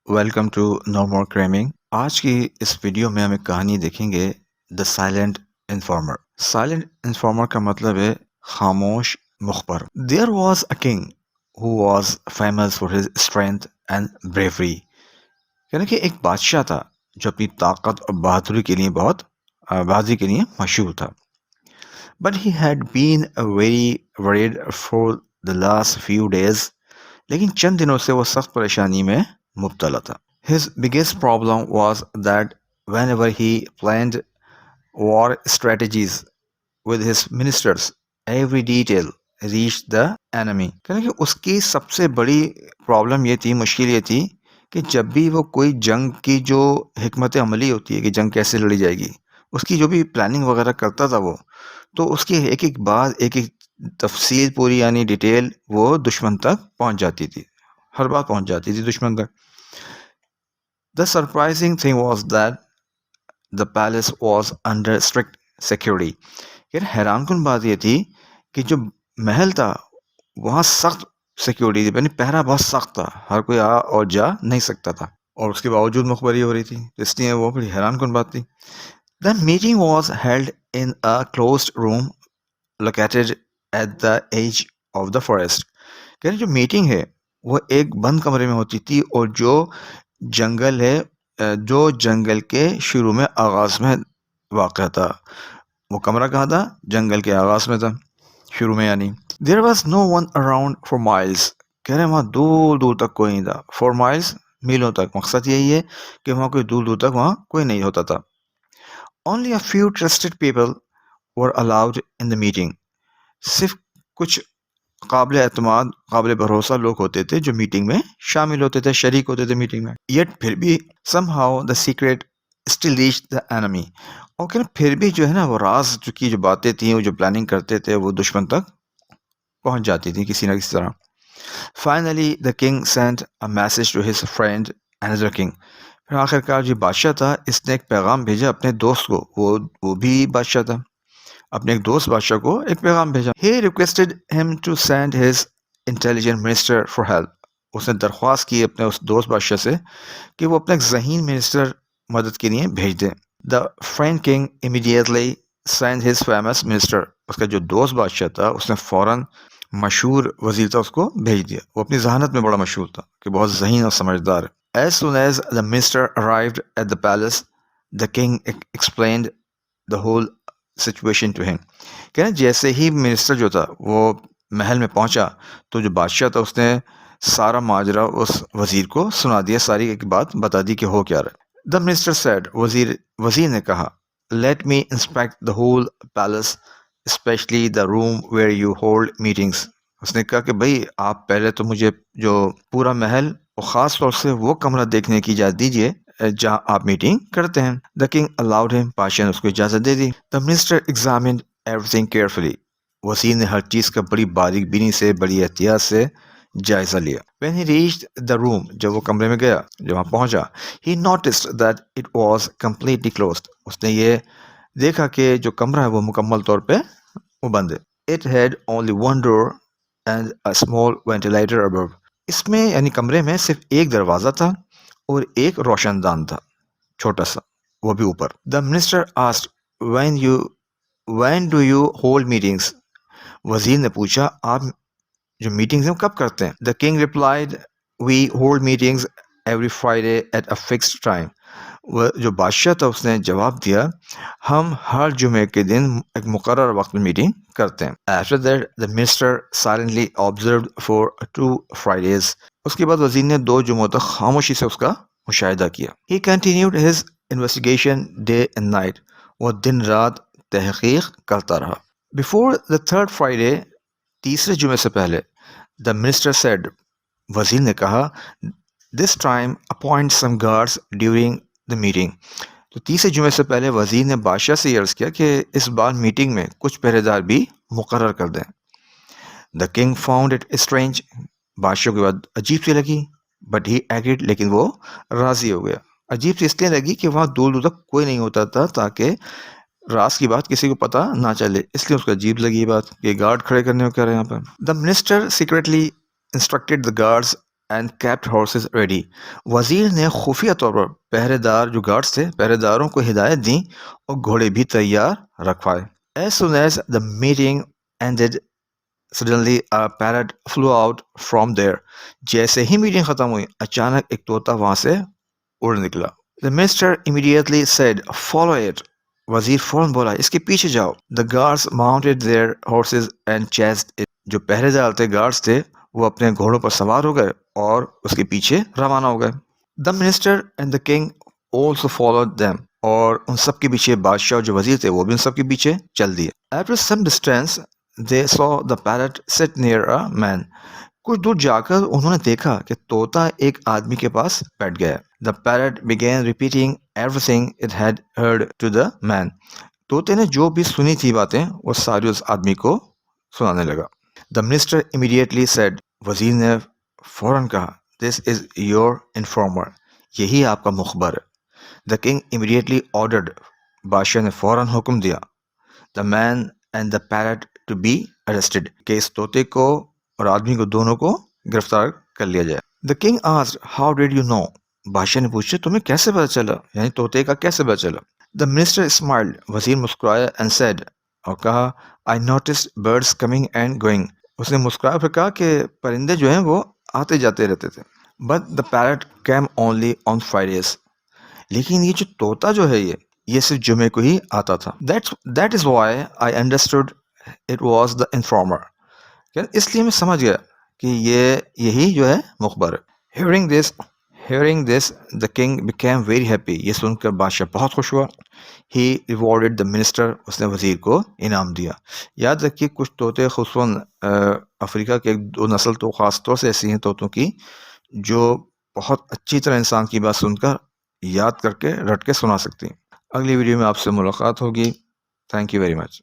Welcome to know مور کریمنگ. آج کی اس video میں ہم ایک کہانی دیکھیں گے the silent informer. Silent informer کا مطلب ہے خاموش مخبر. There was a king who was famous for his strength and bravery. یعنی کہ ایک بادشاہ تھا جو اپنی طاقت اور بہادری کے لیے مشہور تھا. But he had been very weird for the last few days. لیکن چند دنوں سے وہ سخت پریشانی میں مبتلا تھا. His biggest problem was that whenever he planned war strategies with his ministers, every detail reached the enemy. کہ اس کی سب سے بڑی پرابلم یہ تھی، مشکل یہ تھی کہ جب بھی وہ کوئی جنگ کی جو حکمت عملی ہوتی ہے کہ جنگ کیسے لڑی جائے گی، اس کی جو بھی پلاننگ وغیرہ کرتا تھا وہ، تو اس کی ایک ایک بات، ایک ایک تفصیل پوری یعنی ڈیٹیل وہ دشمن تک پہنچ جاتی تھی. ہر بات پہنچ جاتی تھی دشمن تک. The surprising thing was that the palace was under strict security. یار حیران کن بات یہ تھی کہ جو محل تھا وہاں سخت سیکیورٹی تھی، یعنی پہرا بہت سخت تھا، ہر کوئی آ اور جا نہیں سکتا تھا، اور اس کے باوجود مخبری ہو رہی تھی، اس لیے وہ بڑی حیران کن بات تھی. The meeting was held in a closed room located at the edge of the forest. کہ جو میٹنگ ہے وہ ایک بند کمرے میں ہوتی تھی، اور جو جنگل ہے، جو جنگل کے شروع میں آغاز میں واقع تھا. وہ کمرہ کہاں تھا؟ جنگل کے آغاز میں تھا، شروع میں یعنی. There was no one around for miles. کہہ رہے وہاں دور دور تک کوئی نہیں تھا. فور مائلس، میلوں تک. مقصد یہی ہے کہ وہاں کوئی دور دور تک وہاں کوئی نہیں ہوتا تھا. Only a few trusted people were allowed in the meeting. صرف کچھ قابل اعتماد، قابل بھروسہ لوگ ہوتے تھے جو میٹنگ میں شامل ہوتے تھے، شریک ہوتے تھے میٹنگ میں. یٹ پھر بھی somehow the secret still reached the enemy. اور کہ پھر بھی جو ہے نا وہ راز کی جو باتیں تھیں، وہ جو پلاننگ کرتے تھے، وہ دشمن تک پہنچ جاتی تھی کسی نہ کسی طرح. Finally the king sent a message to his friend another king. پھر آخر کار جو بادشاہ تھا اس نے ایک پیغام بھیجا اپنے دوست کو، وہ بھی بادشاہ تھا، اپنے ایک دوست بادشاہ کو ایک پیغام بھیجا. He requested him to send his intelligent minister for help. اس نے درخواست کی اپنے اس دوست بادشاہ سے کہ وہ اپنے ایک ذہین منسٹر مدد کے لیے بھیج دیں. The friend king immediately sent his famous minister. اس کا جو دوست بادشاہ تھا اس نے فوراً مشہور وزیر تھا اس کو بھیج دیا. وہ اپنی ذہانت میں بڑا مشہور تھا کہ بہت ذہین اور سمجھدار ہے. As soon as the minister arrived at the palace, the king explained the whole situation to him. کہ جیسے ہی منسٹر جو تھا وہ محل میں پہنچا تو جو بادشاہ تھا اس نے سارا ماجرا اس وزیر کو سنا دیا، ساری ایک بات بتا دی کہ ہو کیا رہا. The minister said. وزیر نے کہا let me inspect the whole palace especially the room where you hold meetings. اس نے کہا کہ بھائی آپ پہلے تو مجھے جو پورا محل اور خاص طور سے وہ کمرہ دیکھنے کی اجازت دیجیے جہاں آپ میٹنگ کرتے ہیں. دا کنگ الاؤڈ ہم. بادشاہ نے اس کو اجازت دے دی. The minister examined everything carefully. وزیر نے ہر چیز کا بڑی باریک بینی سے، بڑی احتیاط سے جائزہ لیا. When he reached the room, جب وہ کمرے میں گیا، جب وہاں پہنچا، he noticed that it was completely closed. اس نے یہ دیکھا کہ جو کمرہ ہے وہ مکمل طور پہ وہ بند ہے. It had only one door and a small ventilator above. اس میں یعنی کمرے میں صرف ایک دروازہ تھا اور ایک روشن دان تھا چھوٹا سا، وہ بھی اوپر. The minister asked when do you hold meetings. وزیر نے پوچھا آپ جو میٹنگز ہیں کب کرتے ہیں. The king replied we hold meetings every Friday at a fixed time. وہ جو بادشاہ تھا اس نے جواب دیا ہم ہر جمعے کے دن ایک مقرر وقت میں میٹنگ کرتے ہیں. After that the minister silently observed for 2 Fridays. اس کے بعد وزیر نے 2 جمعوں تک خاموشی سے اس کا مشاہدہ کیا. He continued his investigation day and night. وہ دن رات تحقیق کرتا رہا. Before the 3rd Friday, تیسرے جمعے سے پہلے, the minister said, وزیر نے کہا this time appoint some guards during the meeting. تو تیسرے جمعے سے پہلے وزیر نے بادشاہ سے یہ عرض کیا کہ اس بار میٹنگ میں کچھ پہرے دار بھی مقرر کر دیں. The king found it strange. بادشاہ کی بات عجیب سی لگی but he agreed. لیکن وہ راضی ہو گیا. عجیب سی اس لیے لگی کہ وہاں دور دور تک کوئی نہیں ہوتا تھا تاکہ راز کی بات کسی کو پتہ نہ چلے، اس لیے اس کو عجیب لگی یہ بات کہ گارڈ کھڑے کرنے کو کہہ رہے ہیں یہاں پہ. The minister secretly instructed the guards and kept horses ready. وزیر نے خفیہ طور پر پہرے دار جو گارڈز تھے پہرے داروں کو ہدایت دیں اور گھوڑے بھی تیار رکھوائے. As soon as the meeting ended, suddenly a parrot flew out from there. جیسے ہی میٹنگ ختم ہوئی اچانک ایک طوطا وہاں سے اڑ نکلا. The minister immediately said, "Follow it." وزیر فوراً بولا اس کے پیچھے جاؤ. The guards mounted their horses and chased it. جو پہرے دار تھے گارڈز تھے وہ اپنے گھوڑوں پر سوار ہو گئے اور اس کے پیچھے روانہ ہو گئے. The minister and the king also followed them. اور ان سب کے پیچھے بادشاہ جو وزیر تھے وہ بھی ان سب کے پیچھے چل دیے. After some distance they saw the parrot sit near a man. کچھ دور جا کر انہوں نے دیکھا کہ طوطا ایک آدمی کے پاس بیٹھ گیا. The parrot began repeating everything it had heard to the man. طوطے نے جو بھی سنی تھی باتیں وہ ساری اس آدمی کو سنانے لگا. The minister immediately said. وزیر نے فوراً کہا This is your informer. یہی آپ کا مخبر ہے. The king immediately ordered. بادشاہ نے فوراً حکم دیا. The man and the parrot to be arrested. کہ اس طوطے کو اور آدمی کو دونوں کو گرفتار کر لیا جائے. The king asked, "How did you know?" بادشاہ نے پوچھا تمہیں کیسے پتا چلا یعنی طوطے کا کیسے پتا چلا. The minister smiled. وزیر مسکرایا and said اور کہا I noticed birds coming and going. اس نے مسکرایا پھر کہا کہ پرندے جو ہیں وہ آتے جاتے رہتے تھے. But the parrot came only on Fridays. لیکن یہ جو طوطا جو ہے یہ صرف جمعے کو ہی آتا تھا. That is why I understood it was the informer. اس لیے میں سمجھ گیا کہ یہی جو ہے مخبر ہے. Hearing this, the king became very happy. یہ سن کر بادشاہ بہت خوش ہوا. He rewarded the minister. اس نے وزیر کو انعام دیا. یاد رکھیے کچھ طوطے خصوصاً افریقہ کے ایک دو نسل تو خاص طور سے ایسی ہیں طوطوں کی جو بہت اچھی طرح انسان کی بات سن کر یاد کر کے رٹ کے سنا سکتی ہیں. اگلی ویڈیو میں آپ سے ملاقات ہوگی. Thank you very much.